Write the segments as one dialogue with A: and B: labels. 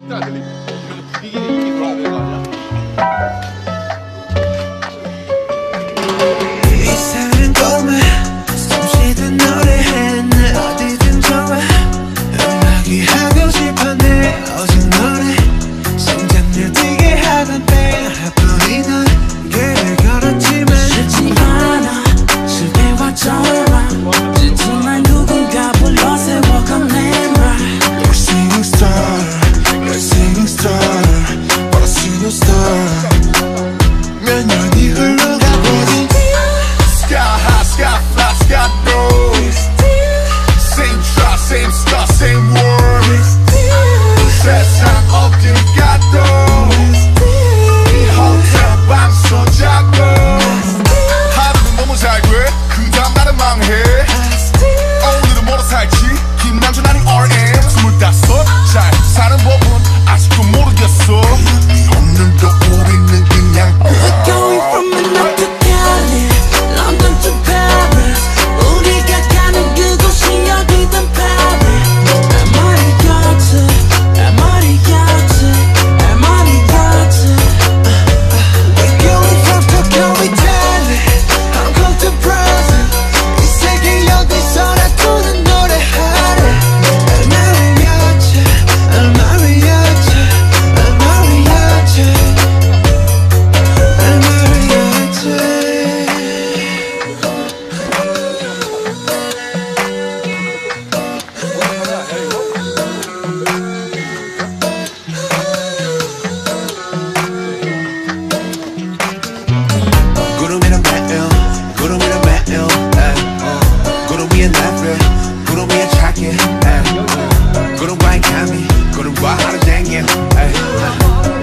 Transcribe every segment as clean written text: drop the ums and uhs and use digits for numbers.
A: 안 들리지? 이런 분위기는 이미 들어야 되는 거 아니야?
B: 이상한 꿈에 숨쉬듯 노래해 날 어디든 좋아 음악이 하고 싶어 내 오직 노래 심장을 뛰게 하던 때 하필이 넌 길을 걸었지만
C: 쉽지 않아 실패와 절망 지치만 누군가 불러 세워 건네봐
B: You're a singing star You're a singing star But a single star 몇 년이 흘러가보니
A: Sky high, sky fly, sky low. Same try, same star, same world. 세상 어딜 가도 이 호텔 방송 자고 하루는 너무 잘 돼, 그 다음 날은 망해. 오늘은 뭐로 살지 김남준 아닌 RM 25 잘 사는 법은 아직도 모르겠어. 오늘도 우리는 그냥
C: We're going from Manhattan to Cali London to Paris 우리가 가는 그곳이 어디든 Paris
B: We're going from Tokyo, Italy Hong Kong to Brazil 이 세계 어디서나 도는 노래하래 El mariachi, el mariachi, el mariachi El mariachi 구름이란 매일 구름이란 매일 구름 위에 날려 구름 위에 착해 구름과의 감이 구름과 하루 종일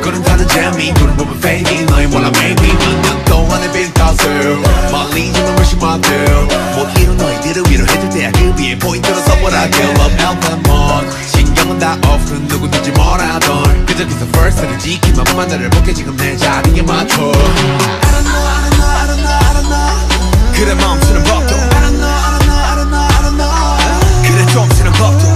B: 구름 타는 재미 구름 보면 fading 너희 몰라 maybe 몇 년 동안의 빈 탓을 말리지만 훨씬 많들 못 이룬 너희들을 위로해줄 때야 그 위에 포인트로 써보라게 Love Alphamon 신경은 다 off 누구든지 뭐라던 그저 기서 first를 지키만 만나를 볼게 지금 내 자리에 맞춰 I don't know, I don't know, I don't know, I don't know 그래 멈추는 법도 I don't know, I don't know, I don't know, I don't know 그래 좀 쉬는 법도